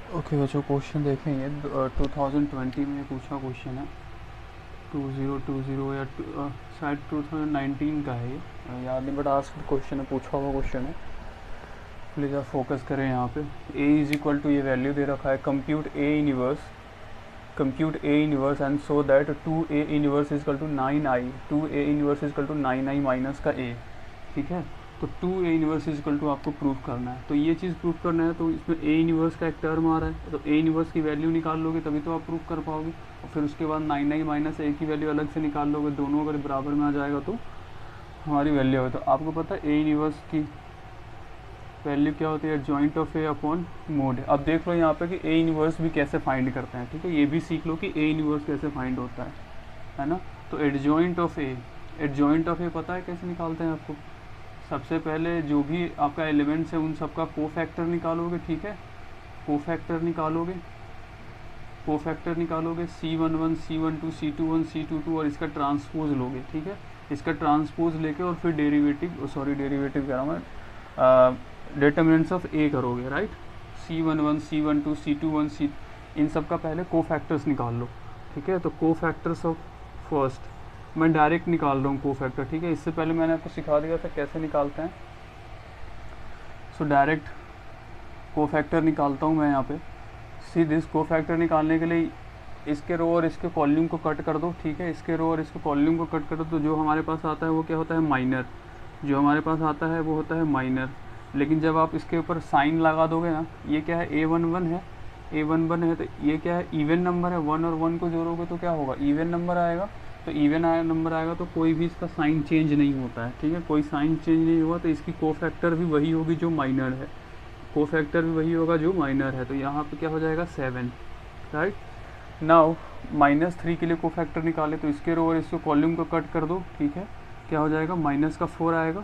Okay बच्चों, question देखें। ये 2020 में पूछा क्वेश्चन है, 2020 या शायद 2019 का है। ये याद नहीं, बट आज क्वेश्चन है, पूछा हुआ क्वेश्चन है। प्लीज़ आप फोकस करें यहाँ पे। ए इज इक्वल टू, ये वैल्यू दे रखा है, compute A inverse and so that 2a inverse is equal to 9i, 2a inverse is equal to 9i minus का a। ठीक है, तो 2a inverse is equal to आपको प्रूफ करना है। तो ये चीज़ प्रूफ करना है, तो इसमें a इनवर्स का एक टर्म आ रहा है, तो a इनवर्स की वैल्यू निकाल लोगे तभी तो आप प्रूफ कर पाओगे। और फिर उसके बाद 9i माइनस a की वैल्यू अलग से निकाल लोगे, दोनों अगर बराबर में आ जाएगा तो हमारी वैल्यू है। तो आपको पता है a इनवर्स की वैल्यू क्या होती है, joint of A upon mode. अब देख लो यहाँ पे कि ए इनवर्स भी कैसे फाइंड करते हैं। ठीक है, ये भी सीख लो कि ए इनवर्स कैसे फाइंड होता है ना। तो एडजॉइंट ऑफ ए पता है कैसे निकालते हैं आपको। सबसे पहले जो भी आपका एलिमेंट्स है उन सबका कोफैक्टर निकालोगे। ठीक है, कोफैक्टर निकालोगे C11 C12 C21 C22 और इसका ट्रांसपोज लोगे। ठीक है, इसका ट्रांसपोज लेके और फिर डेरिवेटिव कह रहा हूँ मैं, डिटर्मिनेंट्स ऑफ ए करोगे। Right, C11 C12 C21 C, इन सब का पहले कोफैक्टर्स निकाल लो। ठीक है, तो कोफैक्टर्स ऑफ फर्स्ट मैं डायरेक्ट निकाल रहा हूँ कोफैक्टर। ठीक है, इससे पहले मैंने आपको सिखा दिया था कैसे निकालते हैं। सो डायरेक्ट कोफैक्टर निकालता हूँ मैं यहाँ पे। सी दिस, कोफैक्टर निकालने के लिए इसके रो और इसके कॉल्यूम को कट कर दो। ठीक है, इसके रो और इसके कॉल्यूम को कट कर दो, तो जो हमारे पास आता है वो क्या होता है, माइनर। जो हमारे पास आता है वो होता है माइनर। लेकिन जब आप इसके ऊपर साइन लगा दोगे ना, ये क्या है, A11 है, A11 है, तो ये क्या है, इवन नंबर है। 1 और 1 को जोड़ोगे तो क्या होगा, इवन नंबर आएगा। तो इवन नंबर आएगा तो कोई भी इसका साइन चेंज नहीं होता है। ठीक है, कोई साइन चेंज नहीं हुआ तो इसकी कोफैक्टर भी वही होगी जो माइनर है, कोफैक्टर भी वही होगा जो माइनर है। तो यहाँ पे क्या हो जाएगा, 7। राइट, नाउ -3 के लिए कोफैक्टर निकाले, तो इसके रो और इसको कॉलम को कट कर दो। ठीक है, क्या हो जाएगा, -4 आएगा।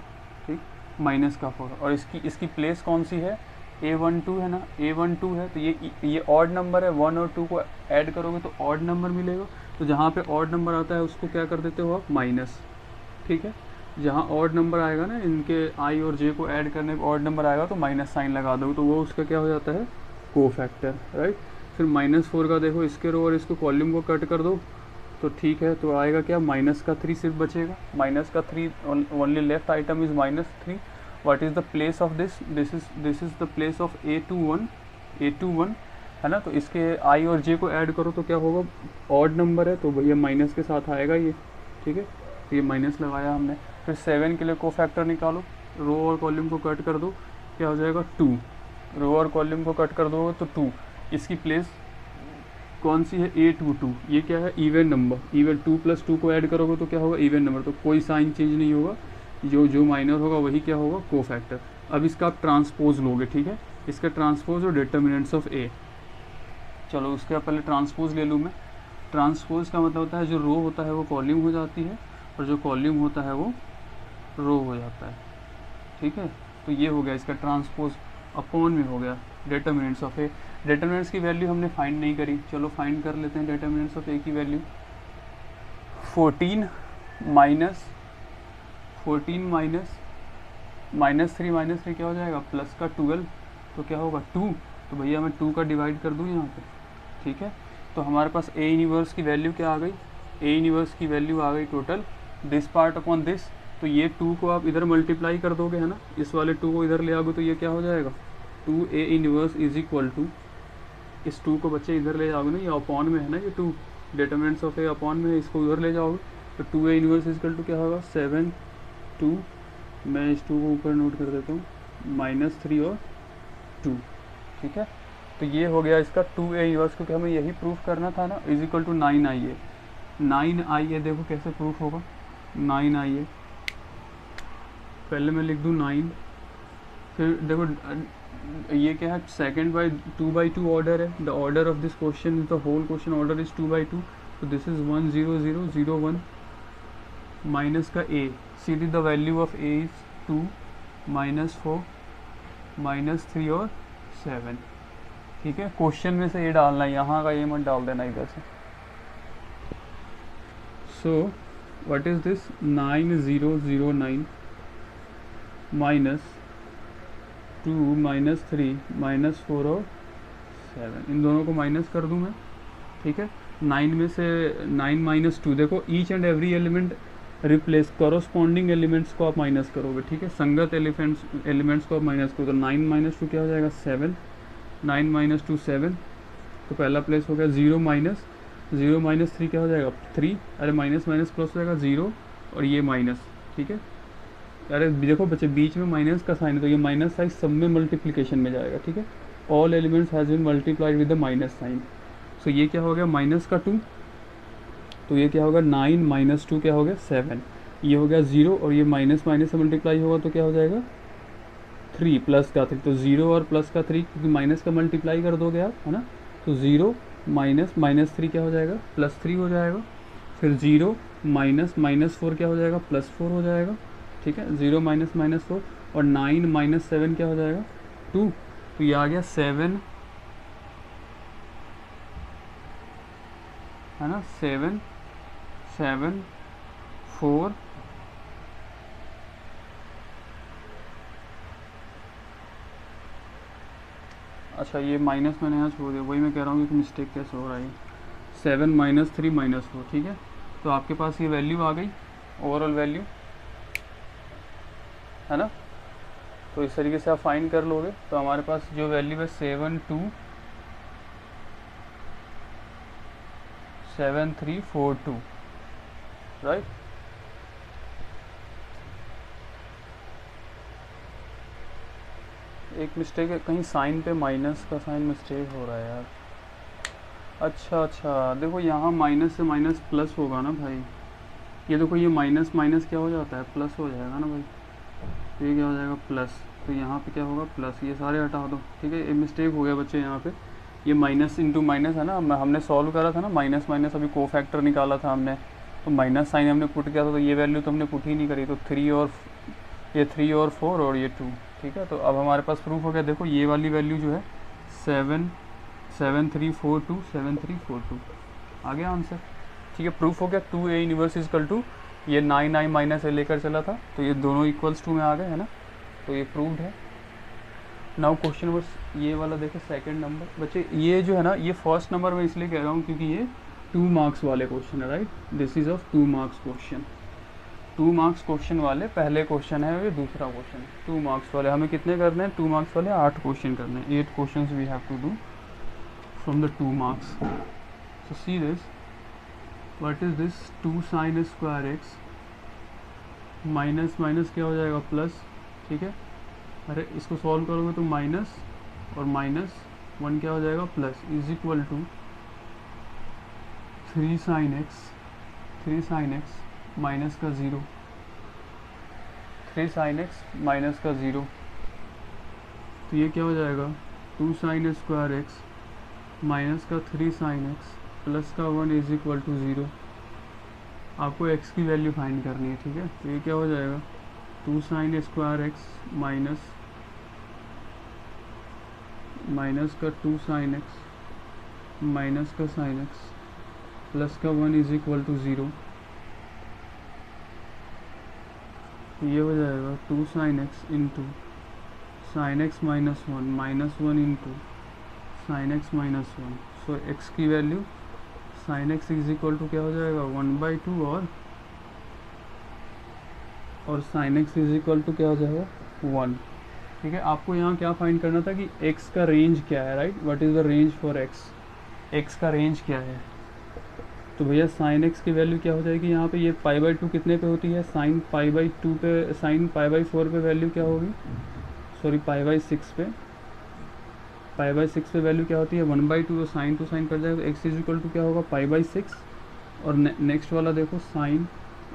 ठीक, -4। और इसकी प्लेस कौन सी है, A12 है ना, A12 है, तो ये ऑड नंबर है। 1 और 2 को ऐड करोगे तो ऑड नंबर मिलेगा। तो जहाँ पे ऑड नंबर आता है उसको क्या कर देते हो आप, माइनस। ठीक है, जहाँ ऑड नंबर आएगा ना, इनके आई और जे को ऐड करने पर ऑड नंबर आएगा तो माइनस साइन लगा दो, तो वो उसका क्या हो जाता है, कोफैक्टर। राइट, फिर -4 का देखो, इसके रो और इसको कॉलम को कट कर दो, तो ठीक है, तो आएगा क्या, -3 सिर्फ बचेगा। -3 only left item is -3। What is the place of this is the place of A21 है ना। तो इसके आई और जे को ऐड करो तो क्या होगा, ऑड नंबर है तो भैया माइनस के साथ आएगा ये। ठीक है, तो ये माइनस लगाया हमने। फिर 7 के लिए कोफैक्टर निकालो, रो और कॉलम को कट कर दो, क्या हो जाएगा, 2। रो और कॉलम को कट कर दो तो 2। इसकी प्लेस कौन सी है, A22। ये क्या है, इवन नंबर। इवन 2 + 2 को ऐड करोगे तो क्या होगा, इवन नंबर, तो कोई साइन चेंज नहीं होगा, जो माइनर होगा वही क्या होगा, कोफैक्टर। अब इसका आप ट्रांसपोज लोगे। ठीक है, इसका ट्रांसपोज और डिटर्मिनेंट्स ऑफ ए। चलो उसके पहले ट्रांसपोज ले लूँ मैं। ट्रांसपोज का मतलब होता है जो रो होता है वो कॉलम हो जाती है और जो कॉलम होता है वो रो हो जाता है। ठीक है, तो ये हो गया इसका ट्रांसपोज, अपॉन में हो गया डिटर्मिनेंट्स ऑफ ए। डिटर्मिनेंट्स की वैल्यू हमने फाइंड नहीं करी, चलो फाइंड कर लेते हैं डिटर्मिनेंट्स ऑफ ए की वैल्यू। 14 माइनस -3 क्या हो जाएगा, प्लस का 12, तो क्या होगा 2। तो भैया मैं 2 का डिवाइड कर दूँ यहाँ पे। ठीक है, तो हमारे पास ए यूनिवर्स की वैल्यू क्या आ गई, ए यूनिवर्स की वैल्यू आ गई total this part upon this. तो ये 2 को आप इधर मल्टीप्लाई कर दोगे है ना, इस वाले 2 को इधर ले आओगे तो ये क्या हो जाएगा, 2a inverse is equal to, इस 2 को बच्चे इधर ले जाओगे ना, ये अपॉन में है ना, ये 2 डिटर्मिनेंट्स ऑफ ए अपॉन में है, इसको उधर ले जाओगे तो 2a inverse is equal to क्या होगा, 7 2। मैं इस 2 को ऊपर नोट कर देता हूँ, -3 और 2। ठीक है, तो ये हो गया इसका 2a इनवर्स, क्योंकि हमें यही प्रूफ करना था ना, is equal to 9ia। 9ia देखो कैसे प्रूफ होगा, 9ia पहले मैं लिख दूँ 9, फिर देखो ये क्या है, सेकेंड बाई 2/2 ऑर्डर है। The order of this question is the whole question order is 2/2, तो दिस इज 1 0 0 0 1 माइनस का a, सीधी the value of a is 2 -4 -3 और 7। ठीक है, क्वेश्चन में से ये डालना है, यहाँ का ये मत डाल देना इधर से। सो व्हाट इज दिस, 9009 -2 -3 -4 और 7, इन दोनों को माइनस कर दूँ मैं, ठीक है। 9 में से 9 माइनस 2, देखो each and every element replace, corresponding elements को आप माइनस करोगे, ठीक है, संगत एलिमेंट्स को आप माइनस करो। तो 9 माइनस 2 क्या हो जाएगा 7, 9 माइनस 2 7, तो पहला प्लेस हो गया 0 माइनस 3 क्या हो जाएगा 3, अरे माइनस माइनस प्लस हो जाएगा 0 और ये माइनस, ठीक है। अरे देखो बच्चे बीच में माइनस का साइन है तो ये माइनस साइन सब में मल्टीप्लिकेशन में जाएगा, ठीक है। All elements has been multiplied with the minus sign. So ये क्या हो गया माइनस का 2, तो ये क्या होगा 9 माइनस 2 क्या हो गया 7, ये हो गया 0 और ये माइनस माइनस से मल्टीप्लाई होगा तो क्या हो जाएगा 3 प्लस का 3, तो 0 और प्लस का 3 क्योंकि माइनस का मल्टीप्लाई कर दोगे आप, है ना। तो 0 माइनस माइनस 3 क्या हो जाएगा प्लस 3 हो जाएगा, फिर 0 माइनस माइनस 4 क्या हो जाएगा प्लस 4 हो जाएगा, ठीक है। 0 माइनस माइनस 4 और 9 माइनस 7 क्या हो जाएगा 2, तो ये आ गया 7, है ना, 7 7 4, अच्छा ये माइनस मैंने यहाँ छोड़ दिया, वही मैं कह रहा हूँ कि मिस्टेक कैसे हो रहा है। 7 माइनस 3 माइनस 4, ठीक है। तो आपके पास ये वैल्यू आ गई, ओवरऑल वैल्यू, है ना। तो इस तरीके से आप फाइंड कर लोगे। तो हमारे पास जो वैल्यू है 7342, राइट। एक मिस्टेक है, कहीं साइन पे माइनस का साइन मिस्टेक हो रहा है यार। अच्छा देखो यहाँ माइनस से माइनस प्लस होगा ना भाई, ये देखो ये माइनस माइनस क्या हो जाता है प्लस हो जाएगा ना भाई, तो ये क्या हो जाएगा प्लस, तो यहाँ पे क्या होगा प्लस, ये सारे हटा दो, ठीक है। ये मिस्टेक हो गया बच्चे यहाँ पे, ये माइनस इंटू माइनस है ना, हमने सॉल्व करा था ना माइनस माइनस, अभी को फैक्टर निकाला था हमने, तो माइनस साइन हमने पुट किया था, तो ये वैल्यू तो हमने पुट ही नहीं करी, तो 3 और ये 3 और 4 और ये 2, ठीक है। तो अब हमारे पास प्रूफ हो गया, देखो ये वाली वैल्यू जो है 7342 आ गया आंसर, ठीक है। प्रूफ हो गया 2a इनवर्स इजकल टू ये 9 माइनस ए लेकर चला था, तो ये दोनों इक्वल्स 2 में आ गए, है ना। तो ये प्रूव्ड है। नाउ क्वेश्चन नंबर ये वाला देखो, सेकंड नंबर बच्चे, ये जो है ना ये फर्स्ट नंबर मैं इसलिए कह रहा हूँ क्योंकि ये 2 मार्क्स वाले क्वेश्चन है, right. This is of 2 marks question, 2 marks question वाले पहले क्वेश्चन है, ये दूसरा क्वेश्चन 2 मार्क्स वाले। हमें कितने करने हैं 2 मार्क्स वाले 8 क्वेश्चन करने हैं, 8 question we have to do from the 2 marks. So see this, what is this 2 sine square X minus minus क्या हो जाएगा प्लस, ठीक है। अरे इसको सॉल्व करोगे तो माइनस और माइनस 1 क्या हो जाएगा plus, is equal to 3 sine X minus का 0, 3 साइन एक्स माइनस का 0, तो ये क्या हो जाएगा 2 साइन स्क्वायर एक्स माइनस का 3 साइन एक्स प्लस का 1 इज इक्वल टू 0। आपको x की वैल्यू फाइंड करनी है, ठीक है। तो ये क्या हो जाएगा 2 साइन स्क्वायर एक्स माइनस का 2 साइन एक्स माइनस का साइन एक्स प्लस का 1 इज इक्वल टू 0। ये हो जाएगा 2 sine X into sine X minus 1 into sine X minus 1। So X की वैल्यू sine X is equal to क्या हो जाएगा 1/2 और sine X is equal to क्या हो जाएगा 1, ठीक है। आपको यहाँ क्या फाइंड करना था कि x का रेंज क्या है, right. What is the range for x का रेंज क्या है। तो भैया साइन x की वैल्यू क्या हो जाएगी यहाँ पे, ये π/2 कितने पे होती है साइन π/2 पे, साइन π/4 पे वैल्यू क्या होगी, सॉरी π/6 पे, π/6 पे वैल्यू क्या होती है 1/2, तो साइन टू साइन कट जाएगा, तो x इज इक्वल टू क्या होगा π/6। और नेक्स्ट वाला देखो sine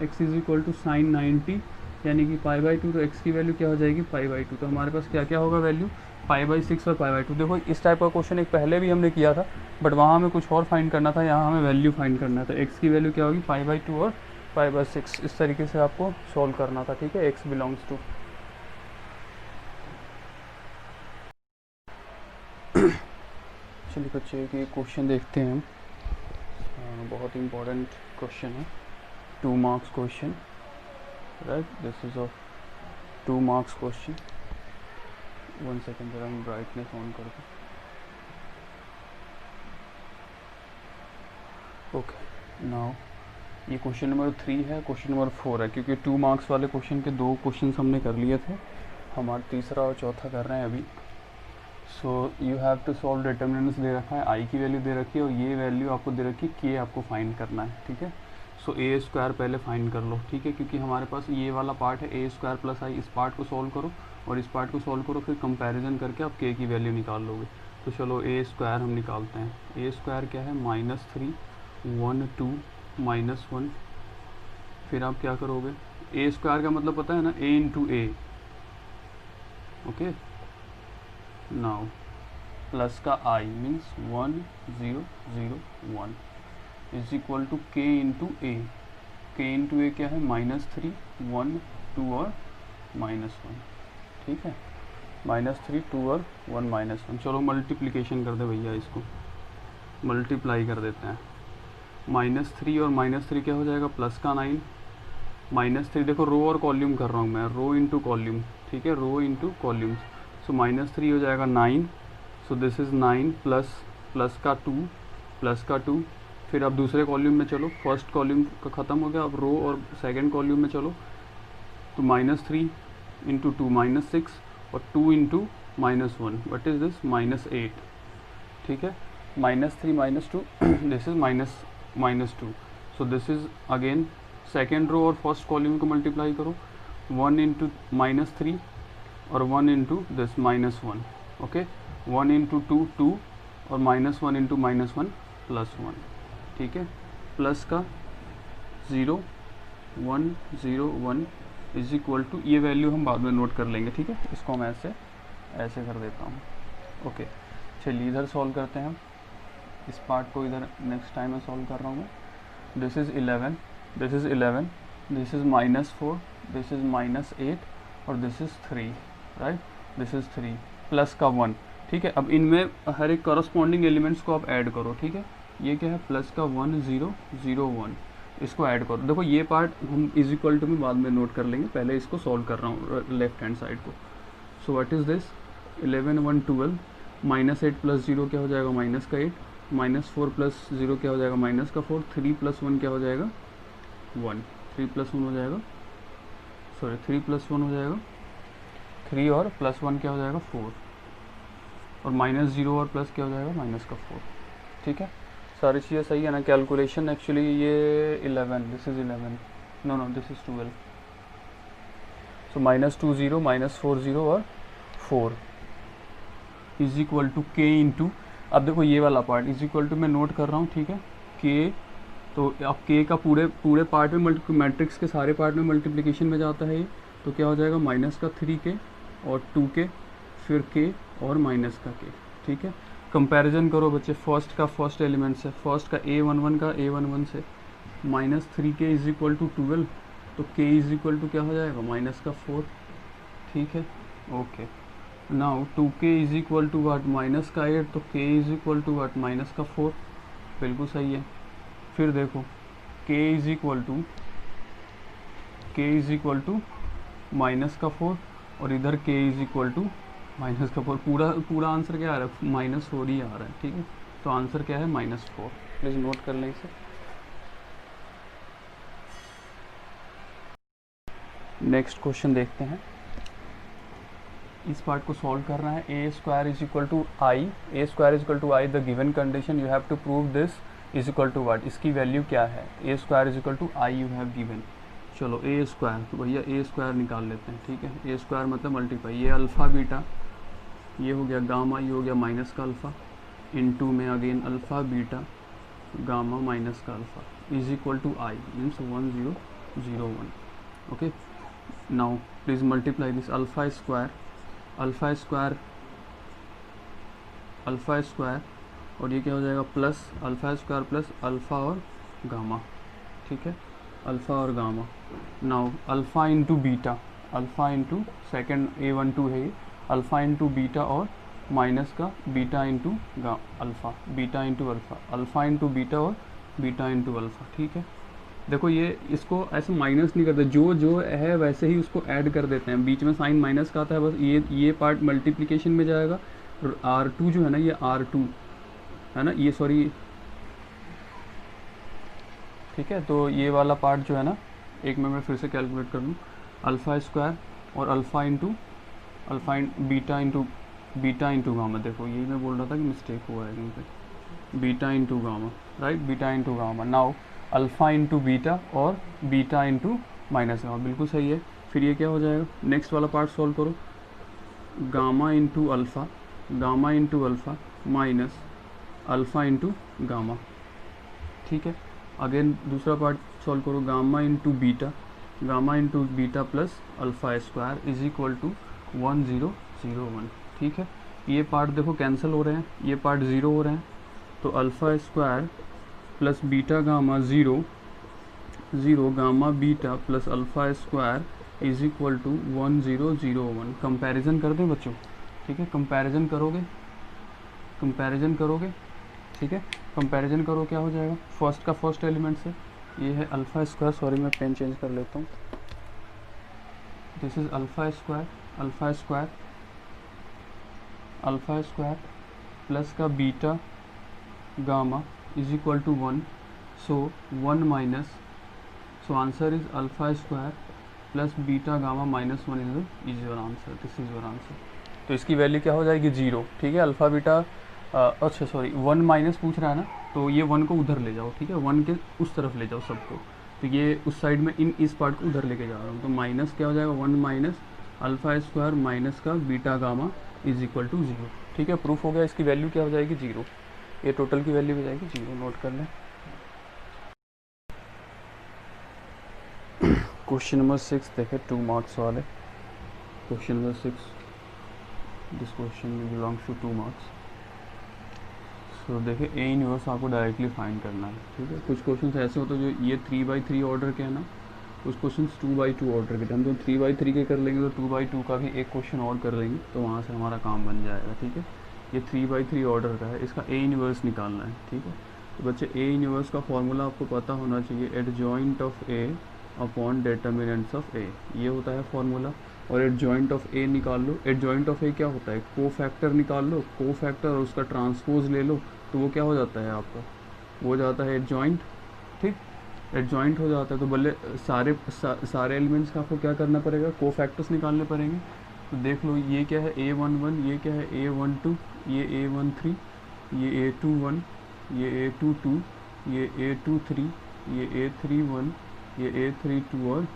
x is equal to sine 90 यानी कि π/2, तो x की वैल्यू क्या हो जाएगी π/2। तो हमारे पास क्या क्या होगा वैल्यू π/6 और π/2। देखो इस टाइप का क्वेश्चन एक पहले भी हमने किया था, बट वहाँ हमें कुछ और फाइंड करना था, यहाँ हमें वैल्यू फाइंड करना था। x की वैल्यू क्या होगी π/2 और π/6, इस तरीके से आपको सॉल्व करना था, ठीक है। x बिलोंग्स टू चलिए बच्चे कि क्वेश्चन देखते हैं हम, बहुत इंपॉर्टेंट क्वेश्चन है, 2 marks question, right. This is of 2 marks question. 1 second जरा हम ब्राइटनेस ऑन कर दूँ। ओके नाउ ये क्वेश्चन नंबर 3 है, क्वेश्चन नंबर 4 है, क्योंकि 2 मार्क्स वाले क्वेश्चन के 2 क्वेश्चन हमने कर लिए थे, हमारा तीसरा और चौथा कर रहे हैं अभी। So you have to solve determinants दे रखा है, आई की वैल्यू दे रखी है और ये वैल्यू आपको दे रखी है, के आपको फाइंड करना है, ठीक है। सो ए स्क्वायर पहले फाइंड कर लो, ठीक है, क्योंकि हमारे पास ये वाला पार्ट है ए स्क्वायर प्लस आई, इस पार्ट को सॉल्व करो और इस पार्ट को सॉल्व करो, फिर कंपैरिजन करके आप के की वैल्यू निकाल लोगे। तो चलो ए स्क्वायर हम निकालते हैं। ए स्क्वायर क्या है, -3 1 2 -1। फिर आप क्या करोगे, ए स्क्वायर का मतलब पता है ना, A into A, okay. Now plus का I means 1 0 0 1 is equal to K into A. K into ए क्या है, -3 1 2 और -1, ठीक है। -3 2 और 1 -1। चलो मल्टीप्लिकेशन कर दे भैया, इसको मल्टीप्लाई कर देते हैं। -3 और -3 क्या हो जाएगा, प्लस का 9। -3 देखो रो और कॉल्यूम कर रहा हूँ मैं, रो इंटू कॉल्यूम, ठीक है, रो इंटू कॉल्यूम। सो -3 हो जाएगा 9, सो दिस इज़ 9 प्लस का 2 प्लस का 2। फिर अब दूसरे कॉल्यूम में चलो, फर्स्ट कॉल्यूम का ख़त्म हो गया, अब रो और सेकंड कॉल्यूम में चलो। तो -3 इंटू 2 -6 और 2 इंटू -1, वट इज़ दिस, -8, ठीक है। -3 -2 this is -2। So this is again second row और फर्स्ट कॉल्यूम को मल्टीप्लाई करो, 1 इंटू -3 और 1 इंटू दिस -1, ओके। 1 इंटू 2 2 और -1 इंटू -1 +1, ठीक है। प्लस का 0 1 0 1 इज इक्वल टू, ये वैल्यू हम बाद में नोट कर लेंगे, ठीक है। इसको मैं ऐसे कर देता हूँ, ओके। चलिए इधर सॉल्व करते हैं हम, इस पार्ट को इधर नेक्स्ट टाइम में सॉल्व कर रहा हूँ मैं। This is 11, this is 11, this is -4, this is -8 और this is 3, right, this is 3 plus का 1, ठीक है। अब इनमें हर एक करस्पॉन्डिंग एलिमेंट्स को आप ऐड करो, ठीक है। ये क्या है, प्लस का 1 0 0 1, इसको ऐड करो। देखो ये पार्ट हम इज इक्वल टू में बाद में नोट कर लेंगे, पहले इसको सॉल्व कर रहा हूँ लेफ्ट हैंड साइड को। So what is this, 11 1 12, -8 plus 0 क्या हो जाएगा, -8, -4 प्लस 0 क्या हो जाएगा, -4, 3 प्लस 1 क्या हो जाएगा, 1, 3 प्लस 1 हो जाएगा, सॉरी 3 प्लस 1 हो जाएगा 3 और प्लस 1 क्या हो जाएगा 4 और -0 और प्लस क्या हो जाएगा, -4, ठीक है। सारी चीज़ें सही है ना। कैलकुलेशन एक्चुअली ये 11, this is 11, no this is 12। So -2 0 -4 0 और 4 is equal to K into, अब देखो ये वाला पार्ट इज इक्वल टू मैं नोट कर रहा हूँ, ठीक है। के, तो अब के का पूरे पार्ट में मैट्रिक्स के सारे पार्ट में मल्टीप्लिकेशन में जाता है ये, तो क्या हो जाएगा, -3 के और 2 के, फिर के और माइनस का के, ठीक है। कंपैरिजन करो बच्चे, फर्स्ट का फर्स्ट एलिमेंट से, फर्स्ट का A11 का A11 से, -3k इज इक्वल टू 12, तो k इज इक्वल टू क्या हो जाएगा, -4, ठीक है, okay. Now 2k is equal to what, -8, तो k is equal to what, -4, बिल्कुल सही है। फिर देखो k इज इक्वल टू -4 और इधर k इज इक्वल टू -4, पूरा आंसर क्या आ रहा है, -4 ही आ रहा है, ठीक है। तो आंसर क्या है, -4, प्लीज़ नोट कर लें इसे। नेक्स्ट क्वेश्चन देखते हैं, इस पार्ट को सॉल्व करना है। A square is equal to I, A square is equal to I, the given condition you have to prove this is equal to what, इसकी वैल्यू क्या है, A square is equal to I you have given. चलो A square, तो भैया ए square निकाल लेते हैं, ठीक है। ए स्क्वायर मतलब मल्टीप्लाई, ये अल्फ़ा बीटा, ये हो गया गामा, ये हो गया माइनस का अल्फ़ा, इनटू में again alpha beta gamma minus का alpha is equal to I means 1 0 0 1, okay. Now please multiply this, alpha square और ये क्या हो जाएगा, plus alpha square plus alpha और गामा, ठीक है, अल्फ़ा और gamma. Now alpha into beta, alpha into second A12 है ये, अल्फ़ा इंटू बीटा और माइनस का beta into alpha, beta into alpha, alpha into beta और बीटा इंटू अल्फ़ा, ठीक है। देखो ये इसको ऐसे माइनस नहीं करते, जो है वैसे ही उसको ऐड कर देते हैं, बीच में साइन माइनस का आता है, बस ये पार्ट मल्टीप्लिकेशन में जाएगा। R2 जो है ना, ये R2 है ना, ये सॉरी ठीक है। तो ये वाला पार्ट जो है ना, एक मैं फिर से कैलकुलेट कर लूँ, अल्फ़ा स्क्वायर और alpha into beta into gamma. देखो यही मैं बोल रहा था कि मिस्टेक हुआ है कहीं पे, beta into gamma, right, beta into gamma. Now alpha into beta और बीटा इंटू माइनस गामा, बिल्कुल सही है। फिर ये क्या हो जाएगा, नेक्स्ट वाला पार्ट सॉल्व करो, gamma into alpha minus alpha into gamma, ठीक है। अगेन दूसरा पार्ट सॉल्व करो, gamma into beta plus alpha square is equal to 1001, ठीक है। ये पार्ट देखो कैंसिल हो रहे हैं, ये पार्ट ज़ीरो हो रहे हैं, तो alpha square plus beta gamma zero, gamma beta plus alpha square is equal to 1001। Comparison कर दें बच्चों, ठीक है, कंपैरिजन करोगे, ठीक है, कंपैरिजन करो, क्या हो जाएगा, फर्स्ट का फर्स्ट एलिमेंट से, ये है अल्फ़ा स्क्वायर, सॉरी मैं पेन चेंज कर लेता हूँ, this is alpha square plus का beta gamma is equal to 1, so 1 minus, so answer is alpha square plus beta gamma minus 1 is your answer, this is your answer. तो इसकी value क्या हो जाएगी, 0, ठीक है। अल्फ़ा बीटा अच्छा sorry 1 minus पूछ रहा है ना, तो ये 1 को उधर ले जाओ, ठीक है, 1 के उस तरफ ले जाओ सबको, तो ये उस साइड में इस पार्ट को उधर लेके जा रहा हूँ, तो माइनस क्या हो जाएगा, 1 माइनस अल्फ़ा स्क्वायर माइनस का beta gamma is equal to 0, ठीक है। प्रूफ हो गया, इसकी वैल्यू क्या हो जाएगी, 0, ये टोटल की वैल्यू हो जाएगी 0, नोट कर लें। क्वेश्चन नंबर 6 देखें, 2 मार्क्स वाले question number 6, this question belongs to 2 marks. तो देखिए ए इनवर्स आपको डायरेक्टली फाइंड करना है, ठीक है। कुछ क्वेश्चंस ऐसे होते हैं जो ये 3/3 ऑर्डर के हैं ना, कुछ क्वेश्चंस 2/2 ऑर्डर के, हम तो 3/3 के कर लेंगे, तो 2/2 का भी एक क्वेश्चन और कर लेंगे, तो वहाँ से हमारा काम बन जाएगा, ठीक है। ये 3/3 ऑर्डर का है, इसका ए इनवर्स निकालना है, ठीक है। तो बच्चे ए इनवर्स का फॉर्मूला आपको पता होना चाहिए, adjoint of A upon determinants of A, ये होता है फॉर्मूला। और एडजॉइंट ऑफ ए निकाल लो, एडजॉइंट ऑफ ए क्या होता है, कोफैक्टर निकाल लो, कोफैक्टर और उसका ट्रांसपोज ले लो, तो वो क्या हो जाता है आपका, वो जाता है एडजॉइंट, ठीक, एडजॉइंट हो जाता है। तो भले सारे एलिमेंट्स का आपको क्या करना पड़ेगा, कोफैक्टर्स निकालने पड़ेंगे। तो देख लो ये क्या है A11, ये क्या है A12, ये A13, ये A21, ये A22, ये A23, ये A31, ये A32 और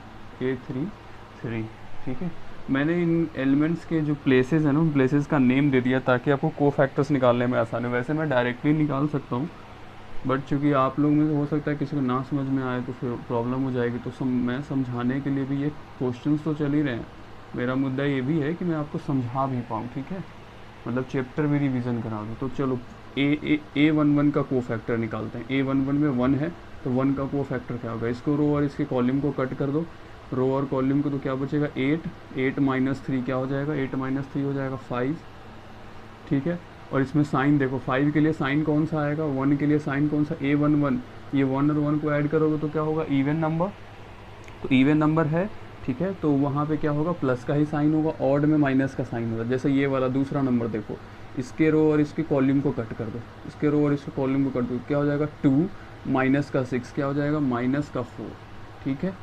A33, ठीक है। मैंने इन एलिमेंट्स के जो प्लेसेस हैं ना, उन प्लेसेस का नेम दे दिया ताकि आपको कोफैक्टर्स निकालने में आसानी हो। वैसे मैं डायरेक्टली निकाल सकता हूँ, बट चूँकि आप लोग में से हो सकता है किसी को ना समझ में आए तो फिर प्रॉब्लम हो जाएगी, तो मैं समझाने के लिए भी, ये क्वेश्चंस तो चल ही रहे हैं, मेरा मुद्दा ये भी है कि मैं आपको समझा भी पाऊँ, ठीक है, मतलब चैप्टर भी रिवीजन करा दूँ। तो चलो A11 का कोफैक्टर निकालते हैं। A11 में 1 है, तो 1 का कोफैक्टर क्या होगा, इसको रो और इसके कॉलम को कट कर दो, रो और कॉलम को, तो क्या बचेगा 8 माइनस 3 क्या हो जाएगा, 8 माइनस 3 हो जाएगा 5, ठीक है। और इसमें साइन देखो, 5 के लिए साइन कौन सा आएगा, 1 के लिए साइन कौन सा, A11, ये 1 और 1 को ऐड करोगे तो क्या होगा, इवन नंबर, तो इवन नंबर है, ठीक है। तो वहाँ पे क्या होगा, प्लस का ही साइन होगा, ऑड में माइनस का साइन होगा। जैसे ये वाला दूसरा नंबर देखो, इसके रो और इसके कॉलम को कट कर दो, इसके रो और इसके कॉलम को कट दो, क्या हो जाएगा 2 माइनस का 6 क्या हो जाएगा, माइनस का 4, ठीक है।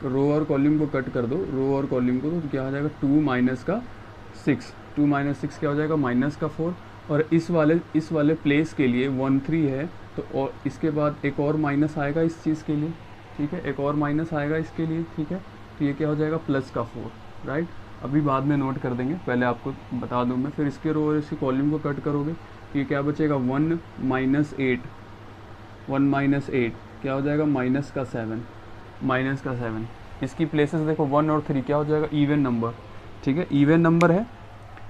रो और कॉलम को कट कर दो, रो और कॉलम को, तो क्या हो जाएगा 2 माइनस का 6, 2 माइनस 6 क्या हो जाएगा, माइनस का 4। और इस वाले प्लेस के लिए 1 3 है, तो और इसके बाद एक और माइनस आएगा इस चीज़ के लिए, ठीक है, एक और माइनस आएगा इसके लिए, ठीक है। तो ये क्या हो जाएगा, प्लस का 4, राइट। अभी बाद में नोट कर देंगे, पहले आपको बता दूँ मैं। फिर इसके रो और इसके कॉलम को कट करोगे, तो ये क्या बचेगा 1 माइनस 8, 1 माइनस 8 क्या हो जाएगा, माइनस का 7, माइनस का 7। इसकी प्लेसेस देखो 1 और 3 क्या हो जाएगा, इवन नंबर, ठीक है, इवन नंबर है,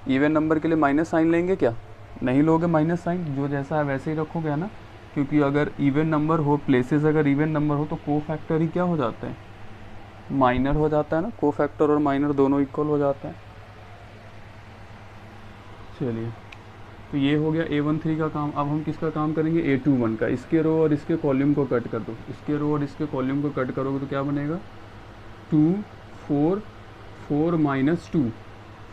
इवन नंबर के लिए माइनस साइन लेंगे क्या, नहीं लोगे माइनस साइन, जो जैसा है वैसे ही रखोगे, है ना। क्योंकि अगर इवन नंबर हो, प्लेसेस अगर इवन नंबर हो, तो कोफैक्टर ही क्या हो जाता है, माइनर हो जाता है ना, कोफैक्टर और माइनर दोनों इक्वल हो जाता है। चलिए, तो ये हो गया A13 का काम। अब हम किसका काम करेंगे, A21 का। इसके रो और इसके कॉलम को कट कर दो, इसके रो और इसके कॉलम को कट करोगे तो क्या बनेगा 2 4 4 माइनस 2,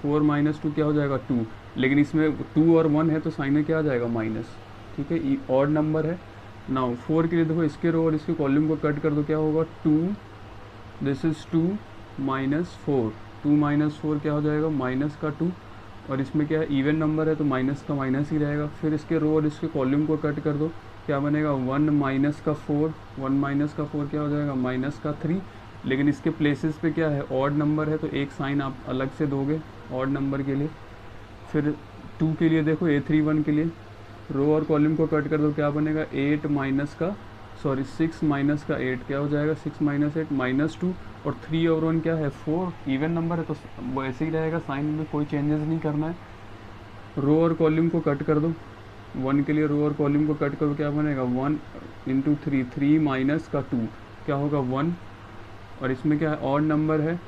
4 माइनस 2 क्या हो जाएगा 2, लेकिन इसमें 2 और 1 है तो साइन में क्या आ जाएगा, माइनस, ठीक है। ऑड नंबर है, नाउ 4 के लिए देखो इसके रो और इसके कॉलम को कट कर दो, क्या होगा 2, दिस इज़ 2 माइनस 4, 2 माइनस 4 क्या हो जाएगा माइनस का 2, और इसमें क्या है इवन नंबर है तो माइनस का माइनस ही रहेगा। फिर इसके रो और इसके कॉलम को कट कर दो, क्या बनेगा 1 माइनस का 4, 1 माइनस का 4 क्या हो जाएगा माइनस का 3। लेकिन इसके प्लेसेस पे क्या है ऑड नंबर है तो एक साइन आप अलग से दोगे ऑड नंबर के लिए। फिर 2 के लिए देखो A31 के लिए रो और कॉलम को कट कर दो, क्या बनेगा 8 माइनस का 6 माइनस का 8 क्या हो जाएगा 6 माइनस 8 माइनस 2, और 3 और 1 क्या है 4, इवन नंबर है तो वो ऐसे ही रहेगा, साइन में कोई चेंजेस नहीं करना है। रो और कॉलम को कट कर दो, 1 के लिए रो और कॉलम को कट करो, क्या बनेगा 1 इंटू 3, 3 माइनस का 2 क्या होगा 1, और इसमें क्या है ऑड नंबर है।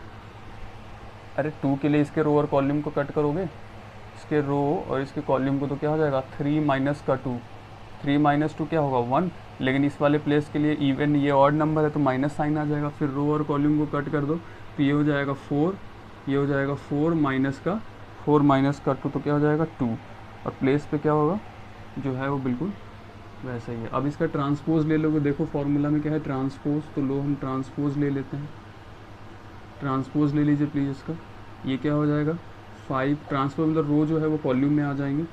अरे 2 के लिए इसके रो और कॉलम को कट करोगे, इसके रो और इसके कॉलम को, तो क्या हो जाएगा 3 माइनस का 2, 3 माइनस 2 क्या होगा 1, लेकिन इस वाले प्लेस के लिए इवन ये ऑड नंबर है तो माइनस साइन आ जाएगा। फिर रो और कॉलम को कट कर दो तो ये हो जाएगा 4, ये हो जाएगा 4 माइनस का 2 तो क्या हो जाएगा 2, और प्लेस पे क्या होगा जो है वो बिल्कुल वैसा ही है। अब इसका ट्रांसपोज ले लोगे, देखो फॉर्मूला में क्या है ट्रांसपोज, तो लो हम ट्रांसपोज ले लेते हैं, ट्रांसपोज ले लीजिए प्लीज़ इसका। ये क्या हो जाएगा 5, ट्रांसपोज मतलब रो जो है वो कॉलम में आ जाएंगे,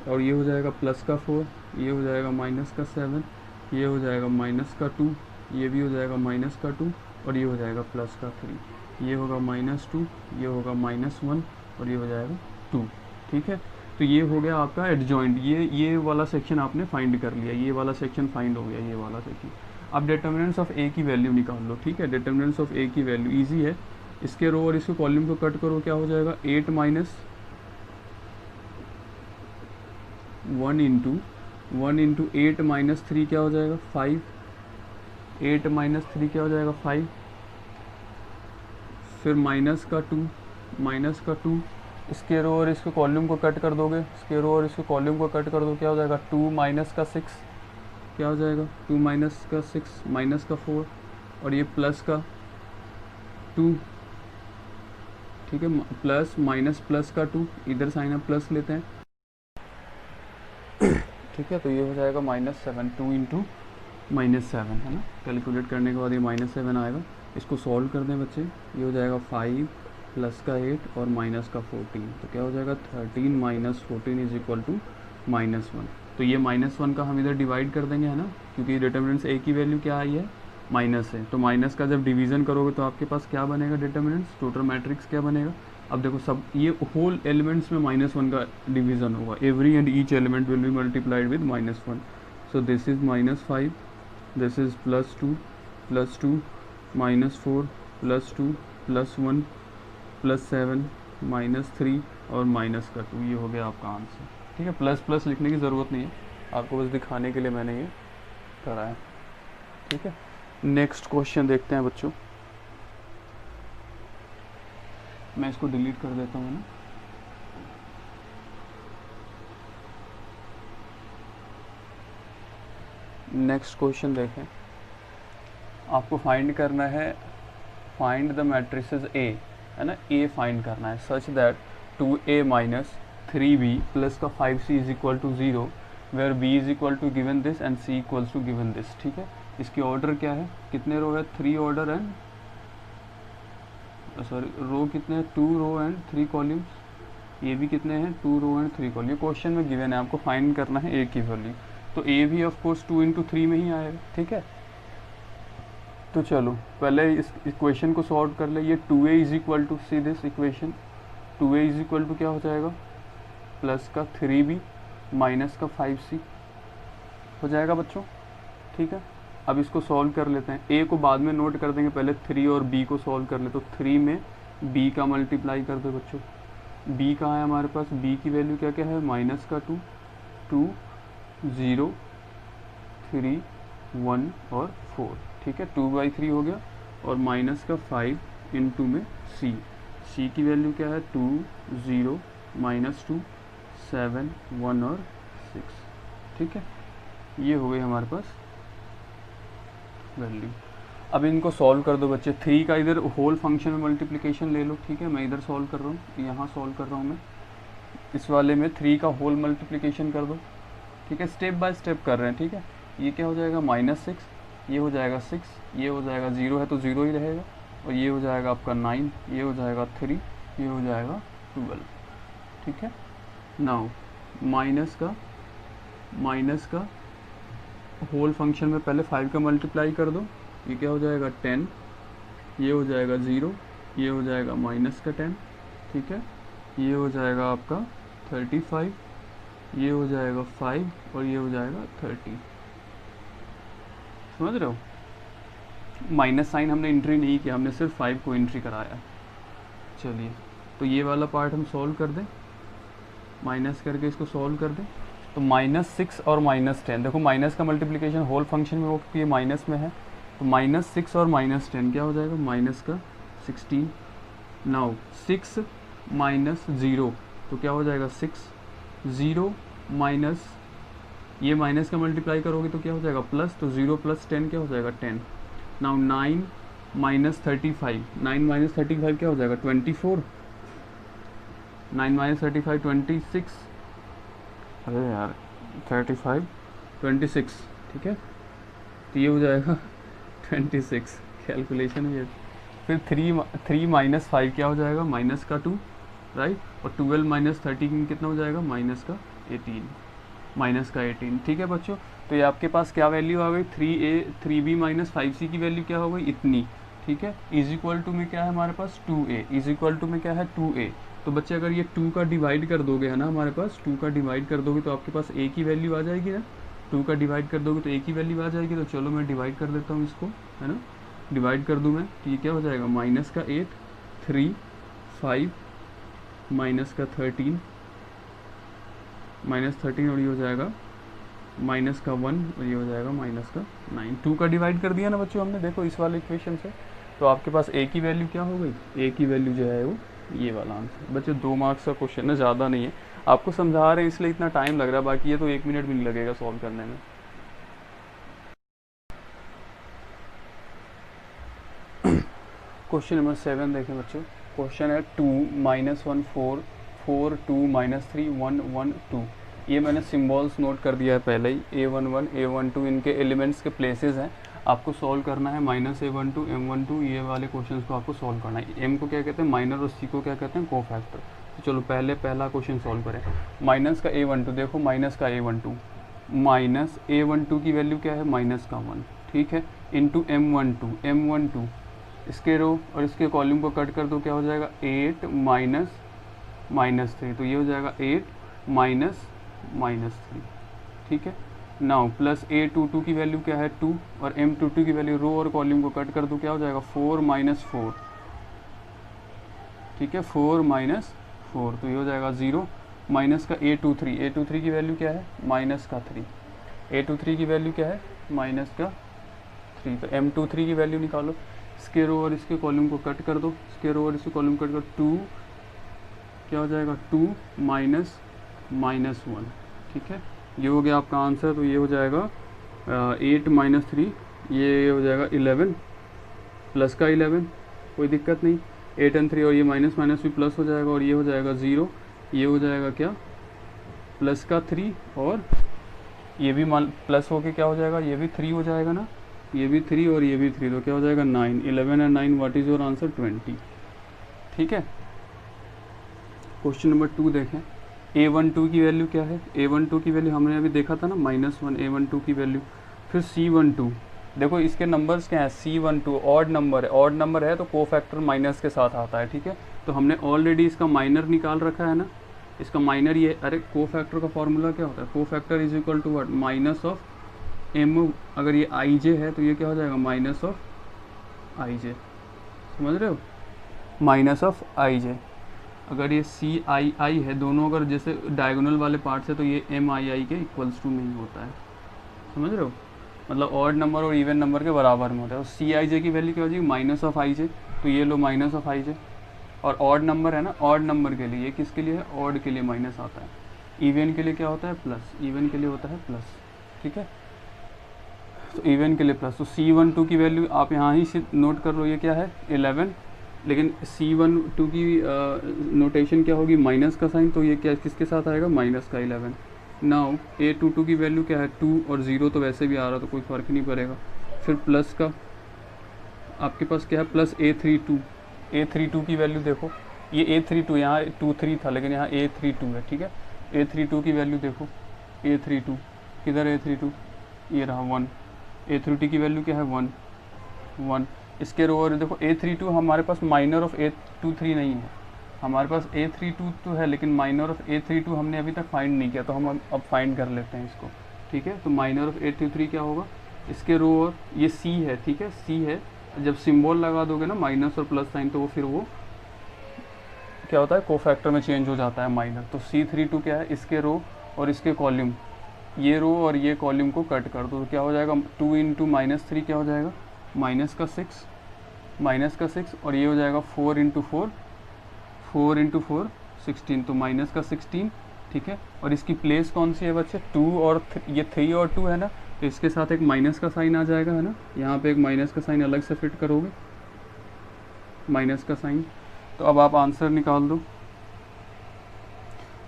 और ये हो जाएगा प्लस का 4, ये हो जाएगा माइनस का 7, ये हो जाएगा माइनस का 2, ये भी हो जाएगा माइनस का 2, और ये हो जाएगा प्लस का 3, ये होगा -2, ये होगा -1, और ये हो जाएगा 2। ठीक है, तो ये हो गया आपका एडजॉइंट, ये वाला सेक्शन आपने फाइंड कर लिया, ये वाला सेक्शन फाइंड हो गया, ये वाला सेक्शन। अब डिटर्मिनेंट्स ऑफ ए की वैल्यू निकाल लो। ठीक है, डिटर्मिनेंट्स ऑफ ए की वैल्यू इजी है, इसके रो और इसके कॉलम को कट करो, क्या हो जाएगा 8 माइनस 1 इंटू 8 माइनस 3 क्या हो जाएगा 5, 8 माइनस 3 क्या हो जाएगा 5, फिर माइनस का 2, इसके रो और इसके कॉलम को कट कर दोगे, इसके रो और इसके कॉलम को कट कर दो, क्या हो जाएगा 2 माइनस का 6 क्या हो जाएगा 2 माइनस का 6 माइनस का 4, और ये प्लस का 2। ठीक है, प्लस माइनस प्लस का 2, इधर साइन आप प्लस लेते हैं। ठीक है, तो ये हो जाएगा -7, 2 इंटू -7 है ना, कैलकुलेट करने के बाद ये -7 आएगा। इसको सॉल्व कर दें बच्चे, ये हो जाएगा 5 प्लस का 8 और माइनस का 14, तो क्या हो जाएगा 13 माइनस 14 इज इक्वल टू -1। तो ये -1 का हम इधर डिवाइड कर देंगे है ना, क्योंकि डिटर्मिनेंट्स ए की वैल्यू क्या आई है माइनस है, तो माइनस का जब डिवीज़न करोगे तो आपके पास क्या बनेगा डिटर्मिनेंट्स, टोटल मैट्रिक्स क्या बनेगा। अब देखो सब ये होल एलिमेंट्स में -1 का डिवीज़न होगा, every and each element will be multiplied with -1। So this is -5, this is +2 -4 +2 +1 +7 -3 और माइनस का 2, ये हो गया आपका आंसर। ठीक है, प्लस प्लस लिखने की ज़रूरत नहीं है, आपको बस दिखाने के लिए मैंने ये करा है। ठीक है, नेक्स्ट क्वेश्चन देखते हैं बच्चों, मैं इसको डिलीट कर देता हूँ ना। नेक्स्ट क्वेश्चन देखें, आपको फाइंड करना है, फाइंड द मैट्रिसेस ए है ना, ए फाइंड करना है such that 2a minus 3b plus का 5c is equal to 0 where b is equal to given this and c equals to given this. ठीक है, इसकी ऑर्डर क्या है, कितने रो है 3 ऑर्डर एंड सॉरी रो कितने हैं 2 रो एंड 3 कॉलम्स, ये भी कितने हैं 2 रो एंड 3 कॉलम। ये क्वेश्चन में गिवन है, आपको फाइंड करना है ए की वैल्यू, तो ए भी ऑफ कोर्स 2 इंटू 3 में ही आएगा। ठीक है, तो चलो पहले इस इक्वेशन को सॉल्व कर ले। ये 2a is equal to see this equation, 2a is equal to क्या हो जाएगा प्लस का 3b माइनस का 5c हो जाएगा बच्चों। ठीक है, अब इसको सॉल्व कर लेते हैं, a को बाद में नोट कर देंगे, पहले 3 और b को सॉल्व कर ले। तो 3 में b का मल्टीप्लाई कर दो बच्चों, b कहाँ है हमारे पास, b की वैल्यू क्या क्या है माइनस का 2 2 0 3 1 और 4। ठीक है, 2/3 हो गया, और माइनस का 5 इंटू में c की वैल्यू क्या है 2 0 -2 7 1 और 6। ठीक है, ये हो गई हमारे पास वैल्यू। अब इनको सॉल्व कर दो बच्चे, 3 का इधर होल फंक्शन में मल्टीप्लिकेशन ले लो। ठीक है, मैं इधर सॉल्व कर रहा हूँ, यहाँ सॉल्व कर रहा हूँ मैं, इस वाले में 3 का होल मल्टीप्लिकेशन कर दो। ठीक है, स्टेप बाय स्टेप कर रहे हैं। ठीक है, ये क्या हो जाएगा -6, ये हो जाएगा 6, ये हो जाएगा 0 है तो 0 ही रहेगा, और ये हो जाएगा आपका 9, ये हो जाएगा 3, ये हो जाएगा 12। ठीक है, नाउ माइनस का होल फंक्शन में पहले 5 का मल्टीप्लाई कर दो, ये क्या हो जाएगा 10, ये हो जाएगा 0, ये हो जाएगा -10। ठीक है, ये हो जाएगा आपका 35, ये हो जाएगा 5 और ये हो जाएगा 30। समझ रहे हो, माइनस साइन हमने एंट्री नहीं किया, हमने सिर्फ 5 को एंट्री कराया। चलिए तो ये वाला पार्ट हम सॉल्व कर दें, माइनस करके इसको सॉल्व कर दें। तो -6 और -10, देखो माइनस का मल्टीप्लिकेशन होल फंक्शन में वो ये माइनस में है, तो -6 और -10 क्या हो जाएगा, माइनस का 16। नाउ 6 माइनस 0 तो क्या हो जाएगा 6, 0 माइनस ये माइनस का मल्टीप्लाई करोगे तो क्या हो जाएगा प्लस, तो 0 + 10 क्या हो जाएगा 10। नाउ 9 माइनस 35, 9 माइनस 35 क्या हो जाएगा 24, 9 माइनस 35 26, अरे यार 35 26। ठीक है, तो ये हो जाएगा 26, कैलकुलेशन है। फिर 3 माइनस 5 क्या हो जाएगा -2, राइट, और 12 माइनस 13 कितना हो जाएगा -18, ठीक है बच्चों। तो ये आपके पास क्या वैल्यू आ गई, 3a 3b माइनस 5c की वैल्यू क्या हो गई इतनी। ठीक है, इज इक्वल टू में क्या है हमारे पास 2a, इज इक्वल टू में क्या है 2a। तो बच्चे अगर ये 2 का डिवाइड कर दोगे है ना, हमारे पास 2 का डिवाइड कर दोगे तो आपके पास a की वैल्यू आ जाएगी ना, 2 का डिवाइड कर दोगे तो a की वैल्यू आ जाएगी। तो चलो मैं डिवाइड कर देता हूँ इसको, है ना, डिवाइड कर दूँ मैं, तो ये क्या हो जाएगा -8 3 5 -13 -13 और ये हो जाएगा -1 और ये हो जाएगा -9। 2 का डिवाइड कर दिया ना बच्चों हमने, देखो इस वाले इक्वेशन से। तो आपके पास a की वैल्यू क्या हो गई, a की वैल्यू जो है वो ये वाला आंसर। बच्चों 2 मार्क्स का क्वेश्चन है, ज़्यादा नहीं है, आपको समझा रहे हैं इसलिए इतना टाइम लग रहा है, बाकी ये तो 1 मिनट भी नहीं लगेगा सॉल्व करने में। क्वेश्चन नंबर 7 देखें बच्चों, क्वेश्चन है 2 -1 4 4 2 -3 1 1 2। ये मैंने सिम्बॉल्स नोट कर दिया है पहले ही, A11 A12 इनके एलिमेंट्स के प्लेसेस हैं, आपको सॉल्व करना है -A12 M12, ये वाले क्वेश्चंस को आपको सॉल्व करना है। M को क्या कहते हैं माइनर और C को क्या कहते हैं कोफैक्टर। तो चलो पहला क्वेश्चन सॉल्व करें। माइनस का A12, देखो माइनस का A12, माइनस A12 की वैल्यू क्या है -1, ठीक है, इंटू M12 इसके रो और इसके कॉलम को कट कर दो, क्या हो जाएगा 8 -3, तो ये हो जाएगा 8 -3। ठीक है, नाउ प्लस A22 की वैल्यू क्या है 2 और M22 की वैल्यू रो और कॉलम को कट कर दो, क्या हो जाएगा 4 -4। ठीक है, 4 -4 तो ये हो जाएगा 0। माइनस का A23 की वैल्यू क्या है -3, A23 की वैल्यू क्या है -3, तो M23 की वैल्यू निकालो, इसके रो और इसके कॉलम को कट कर दो, इसके रो और इसके कॉलम कट कर 2 क्या हो जाएगा 2 -1। ठीक है, ये हो गया आपका आंसर। तो ये हो जाएगा 8 -3, ये हो जाएगा 11 प्लस का 11, कोई दिक्कत नहीं, 8 और 3 और ये माइनस भी प्लस हो जाएगा, और ये हो जाएगा 0, ये हो जाएगा क्या प्लस का 3 और ये भी प्लस होके क्या हो जाएगा, ये भी 3 हो जाएगा ना, ये भी 3 और ये भी 3, तो क्या हो जाएगा 9। 11 और 9 व्हाट इज़ योर आंसर 20। ठीक है, क्वेश्चन नंबर 2 देखें। A12 की वैल्यू क्या है, A12 की वैल्यू हमने अभी देखा था ना -1, A12 की वैल्यू। फिर C12, देखो इसके नंबर्स क्या है, C12 ऑड नंबर है तो कोफैक्टर माइनस के साथ आता है। ठीक है, तो हमने ऑलरेडी इसका माइनर निकाल रखा है ना, इसका माइनर ये, अरे कोफैक्टर का फॉर्मूला क्या होता है, cofactor is equal to what minus of M, अगर ये IJ है तो ये क्या हो जाएगा माइनस ऑफ IJ, समझ रहे हो, माइनस ऑफ IJ। अगर ये CII है, दोनों अगर जैसे डायगोनल वाले पार्ट्स है तो ये MII के इक्वल्स टू नहीं होता है, समझ रहे हो, मतलब ऑड नंबर और इवन नंबर के बराबर में होता है। तो CIJ की वैल्यू क्या हो जाएगी माइनस ऑफ IJ, तो ये लो माइनस ऑफ IJ। और ऑड नंबर है ना, ऑड नंबर के लिए, ये किसके लिए है, ऑड के लिए माइनस आता है, इवन के लिए क्या होता है प्लस, इवन के लिए होता है प्लस। ठीक है, तो इवन के लिए प्लस। तो C12 की वैल्यू आप यहाँ ही से नोट कर लो, ये क्या है 11, लेकिन C12 की नोटेशन क्या होगी माइनस का साइन, तो ये क्या किसके साथ आएगा माइनस का 11, नाउ A22 की वैल्यू क्या है 2 और 0 तो वैसे भी आ रहा तो कोई फ़र्क नहीं पड़ेगा। फिर प्लस का आपके पास क्या है प्लस A32 की वैल्यू देखो, ये A32 यहाँ 23 था लेकिन यहाँ A32 है, ठीक है। A32 की वैल्यू देखो, A32 किधर है A32, ये रहा 1। A32 की वैल्यू क्या है 1। इसके रोअर देखो A32 हमारे पास माइनर ऑफ A23 नहीं है, हमारे पास A32 तो है लेकिन माइनर ऑफ A32 हमने अभी तक फाइंड नहीं किया, तो हम अब फाइंड कर लेते हैं इसको, ठीक है। तो माइनर ऑफ A23 क्या होगा, इसके रोअर ये C है, ठीक है, C है। जब सिंबल लगा दोगे ना माइनस और प्लस साइन, तो वो फिर वो क्या होता है कोफैक्टर में चेंज हो जाता है माइनर। तो C32 क्या है, इसके रो और इसके कॉलम, ये रो और ये कॉलम को कट कर दो तो क्या हो जाएगा 2 इंटू -3 क्या हो जाएगा माइनस का 6 और ये हो जाएगा 4 इंटू 4 16, तो माइनस का 16, ठीक है। और इसकी प्लेस कौन सी है बच्चे 2 और ये 3 और 2 है ना, तो इसके साथ एक माइनस का साइन आ जाएगा, है ना। यहाँ पे एक माइनस का साइन अलग से फिट करोगे, माइनस का साइन। तो अब आप आंसर निकाल दो,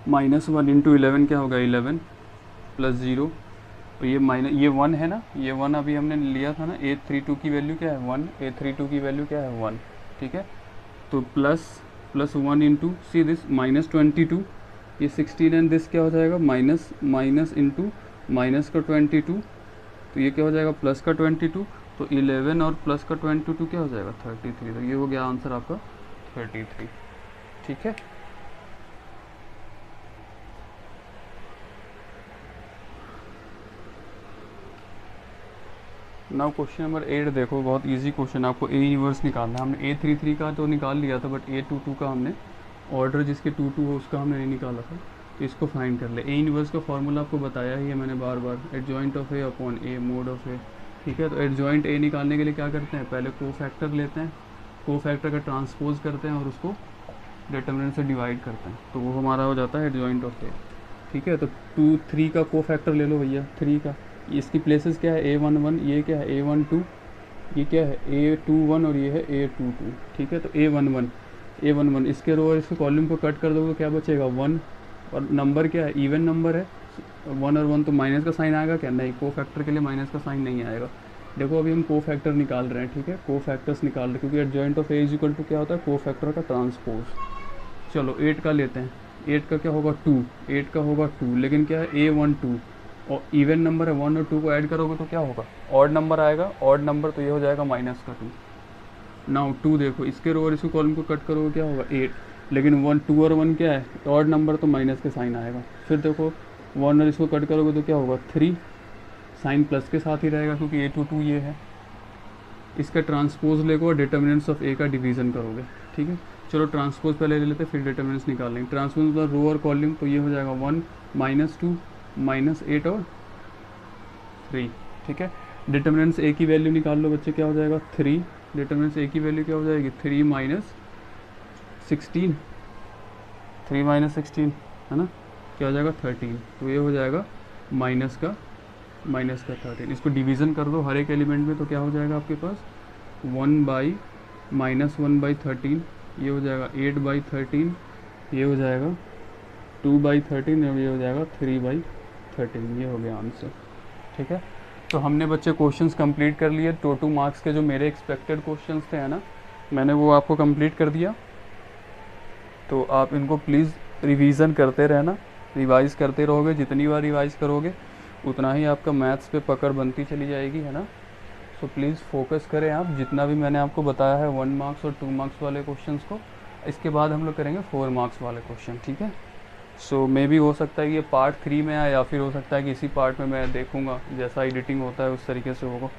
-1 इंटू 11 क्या होगा 11 प्लस 0, तो ये ये 1 है ना, ये 1 अभी हमने लिया था ना। A32 की वैल्यू क्या है 1, A32 की वैल्यू क्या है 1, ठीक है। तो प्लस 1 इंटू सी दिस -22, ये 16 एंड दिस क्या हो जाएगा माइनस इंटू माइनस का 22, तो ये क्या हो जाएगा प्लस का 22, तो 11 और प्लस का 22 क्या हो जाएगा 33। तो ये हो गया आंसर आपका 33, ठीक है। नाउ क्वेश्चन नंबर 8 देखो, बहुत इजी क्वेश्चन, आपको A इनवर्स निकालना है। हमने A33 का तो निकाल लिया था, बट A22 का हमने ऑर्डर जिसके 2 हो उसका हमने नहीं निकाला था, तो इसको फाइंड कर ले। A इनवर्स का फॉर्मूला आपको बताया ही है मैंने बार बार, adjoint of A upon A mod of A, ठीक है। तो एडजॉइंट A निकालने के लिए क्या करते हैं, पहले कोफैक्टर लेते हैं, कोफैक्टर का ट्रांसपोज करते हैं और उसको डिटर्मिनेंट से डिवाइड करते हैं, तो वो हमारा हो जाता है एडजॉइंट ऑफ A, ठीक है। तो 2 3 का कोफैक्टर ले लो भैया 3 का, इसकी प्लेसेस क्या है A11, ये क्या है A12, ये क्या है A21 और ये है A22, ठीक है। तो A11 इसके रो और इसके कॉलम को कट कर दोगे तो क्या बचेगा 1, और नंबर क्या है इवन नंबर है 1 और 1, तो माइनस का साइन आएगा क्या, नहीं, कोफैक्टर के लिए माइनस का साइन नहीं आएगा। देखो अभी हम कोफैक्टर निकाल रहे हैं, ठीक है, कोफैक्टर्स निकाल रहे हैं, क्योंकि adjoint of A is equal to क्या होता है कोफैक्टर का ट्रांसपोज। चलो 8 का लेते हैं, 8 का क्या होगा 2, 8 का होगा 2, लेकिन क्या है A12 और इवन नंबर है 1 और 2 को ऐड करोगे तो क्या होगा ऑड नंबर आएगा, ऑड नंबर, तो ये हो जाएगा माइनस का 2। नाउ 2 देखो इसके रो और इसको कॉलम को कट करोगे क्या होगा 8, लेकिन 1 2 और 1 क्या है ऑड नंबर, तो माइनस के साइन आएगा। फिर देखो 1 और इसको कट करोगे तो क्या होगा 3, साइन प्लस के साथ ही रहेगा क्योंकि A22 ये है। इसका ट्रांसपोज लेगो और डिटर्मिनेंट्स ऑफ A का डिवीज़न करोगे, ठीक है। चलो ट्रांसपोज पहले ले लेते फिर डिटर्मिनेंट्स निकाल लेंगे। ट्रांसपोज मतलब रो और कॉलम, तो ये हो जाएगा 1 -2 -8 और 3, ठीक है। डिटर्मिनेंट्स A की वैल्यू निकाल लो बच्चे, क्या हो जाएगा 3, डिटर्मिनेंट्स A की वैल्यू क्या हो जाएगी 3 -16, 3 -16 है ना, क्या हो जाएगा 13, तो ये हो जाएगा माइनस का 13। इसको डिवीज़न कर दो हर एक एलिमेंट में, तो क्या हो जाएगा आपके पास 1/-13, ये हो जाएगा 8/13, ये हो जाएगा 2/13 और ये हो जाएगा 3/13, ये हो गया आंसर, ठीक है। तो हमने बच्चे क्वेश्चंस कंप्लीट कर लिए, 2 मार्क्स के जो मेरे एक्सपेक्टेड क्वेश्चंस थे है ना, मैंने वो आपको कंप्लीट कर दिया। तो आप इनको प्लीज़ रिवीज़न करते रहना, रिवाइज करते रहोगे, जितनी बार रिवाइज करोगे उतना ही आपका मैथ्स पे पकड़ बनती चली जाएगी, है ना। सो प्लीज़ फोकस करें आप, जितना भी मैंने आपको बताया है 1 मार्क्स और 2 मार्क्स वाले क्वेश्चंस को, इसके बाद हम लोग करेंगे 4 मार्क्स वाले क्वेश्चन, ठीक है। सो मे भी हो सकता है कि ये पार्ट 3 में आए, या फिर हो सकता है कि इसी पार्ट में मैं देखूंगा जैसा एडिटिंग होता है उस तरीके से होगा,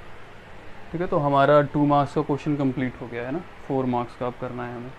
ठीक है। तो हमारा 2 मार्क्स का क्वेश्चन कंप्लीट हो गया है ना, 4 मार्क्स का अब करना है हमें।